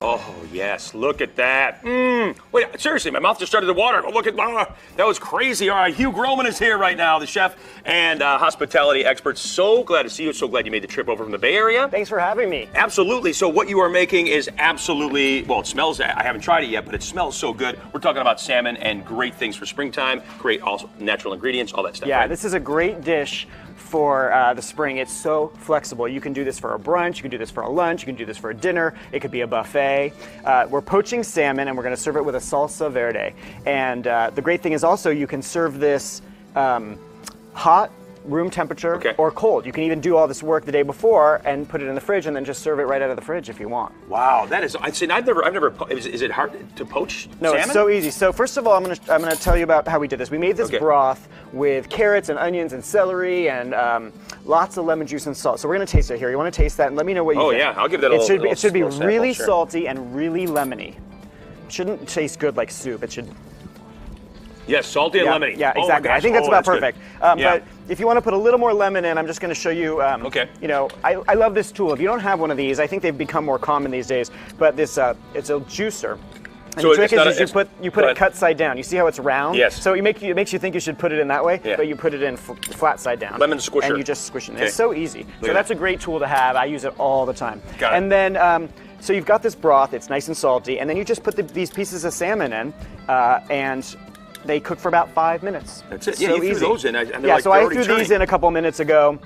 Oh, yes. Look at that. Wait, seriously, my mouth just started to water. Oh, look at that was crazy. All right, Hugh Groman is here right now, the chef and hospitality expert. So glad to see you. So glad you made the trip over from the Bay Area. Thanks for having me. Absolutely. So what you are making is absolutely, well, it smells, I haven't tried it yet, but it smells so good. We're talking about salmon and great things for springtime, great also natural ingredients, all that stuff. Yeah, right? This is a great dish for the spring. It's so flexible. You can do this for a brunch, you can do this for a lunch, you can do this for a dinner, it could be a buffet. We're poaching salmon and we're going to serve it with a salsa verde. And the great thing is also you can serve this hot, room temperature, or cold. You can even do all this work the day before and put it in the fridge and then just serve it right out of the fridge if you want. Wow, that is, I've never, is it hard to poach No, salmon? It's so easy. So first of all, I'm gonna tell you about how we did this. We made this broth with carrots and onions and celery and lots of lemon juice and salt. So we're gonna taste it here. You wanna taste that and let me know what you think. Oh yeah, I'll give that a little It should be sample, really sure. salty and really lemony. It shouldn't taste good like soup. It should. Yes, salty and lemony. Yeah, Oh exactly. my I think that's about good. perfect. But if you want to put a little more lemon in, I'm just going to show you. You know, I love this tool. If you don't have one of these, I think they've become more common these days. But this, it's a juicer. And So the trick is you put it cut cut side down. You see how it's round? Yes. So it makes you think you should put it in that way, but you put it in flat side down. Lemon squisher. And you just squish it in. It's so easy. Look So that's a great tool to have. I use it all the time. Got it. And then, so you've got this broth. It's nice and salty. And then you just put these pieces of salmon in, and they cook for about 5 minutes. That's it. So Yeah, you easy. threw those in. And they're Yeah, like, so they're I already threw these turning. in a couple minutes ago,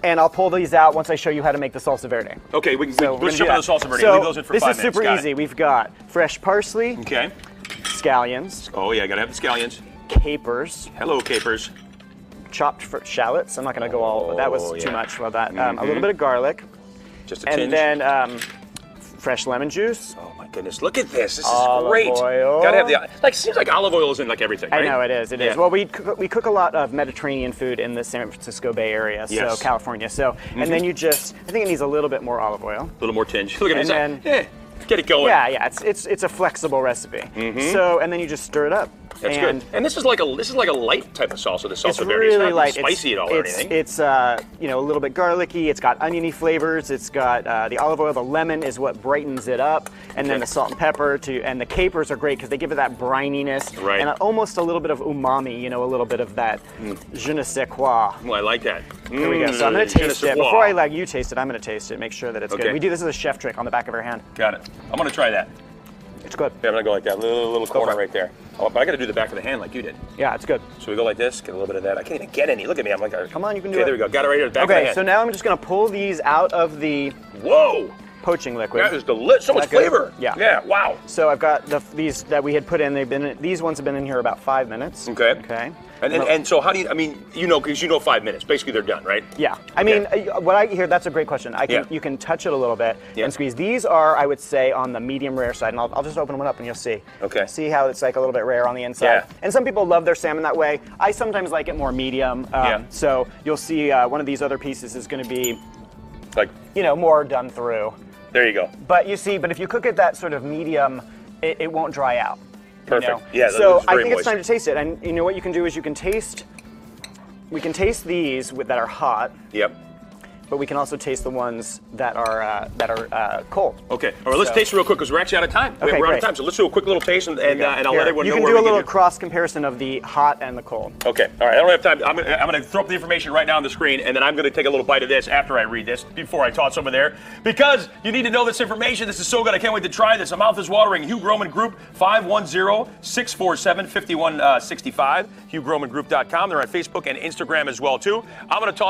and I'll pull these out once I show you how to make the salsa verde. Okay, we're let's gonna jump do into the salsa verde. So Leave those in for 5 minutes. this is super Got easy. it. We've got fresh parsley, Okay. scallions, Oh yeah, gotta have the scallions. capers, Hello, capers. chopped shallots. I'm not going to go all. That was too much about that. A little bit of garlic, Just a tinge. and then fresh lemon juice. Oh my goodness, look at this. This is Olive great. oil. Gotta have the, like, seems like olive oil is in like everything, right? I know it is. It is. Yeah. Well, we cook a lot of Mediterranean food in the San Francisco Bay Area, so California. So and then you just, I think it needs a little bit more olive oil. A little more tinge. Look at it. And Yeah, get it going. Yeah. It's a flexible recipe. So and then you just stir it up. That's good. And this is like a light type of salsa. The salsa It's verde. really It's not light. spicy at all or anything. It's you know, a little bit garlicky. It's got oniony flavors. It's got the olive oil. The lemon is what brightens it up, and then the salt and pepper and the capers are great because they give it that brininess and almost a little bit of umami. You know, a little bit of that je ne sais quoi. Well, I like that. Here we go. So I'm going to taste it. Before I let you taste it, I'm going to taste it. Make sure that it's good. We do this as a chef trick on the back of our hand. Got it. I'm going to try that. It's good. Yeah, I'm going to go like that. Little corner right there. Oh, but I got to do the back of the hand like you did. Yeah, it's good. So we go like this, get a little bit of that. I can't even get any. Look at me. I'm like, come on, you can do it. Okay, there we go. Got it right here, the back of the hand. So now I'm just going to pull these out of the poaching liquid. That is delicious. So much flavor. Yeah. Yeah. Wow. So I've got these that we had put in. These ones have been in here about 5 minutes. Okay. Okay. And so how do you? I mean, you know, because you know 5 minutes. Basically, they're done, right? Yeah. I mean, what I hear. That's a great question. You can touch it a little bit and squeeze. These are, I would say, on the medium rare side, and I'll just open one up and you'll see. Okay. See how it's like a little bit rare on the inside. Yeah. And some people love their salmon that way. I sometimes like it more medium. So you'll see one of these other pieces is going to be, like, you know, more done through. There you go. But you see, if you cook it that sort of medium, it won't dry out. Perfect. You know? Yeah. So I think it's time to taste it. And you know what you can do is you can taste. We can taste these that are hot. Yep. But we can also taste the ones that are cold. Okay. All right. Let's taste it real quick because we're actually out of time. Okay, we're out of time. So let's do a quick little taste and I'll let everyone know where we You can do a little cross comparison of the hot and the cold. Okay. All right. I don't have time. I'm going to throw up the information right now on the screen, and then I'm going to take a little bite of this after I read this, before I toss over there, because you need to know this information. This is so good. I can't wait to try this. My mouth is watering. Hugh Groman Group, 510-647-5165. HughGromanGroup.com. They're on Facebook and Instagram as well too. I'm going to toss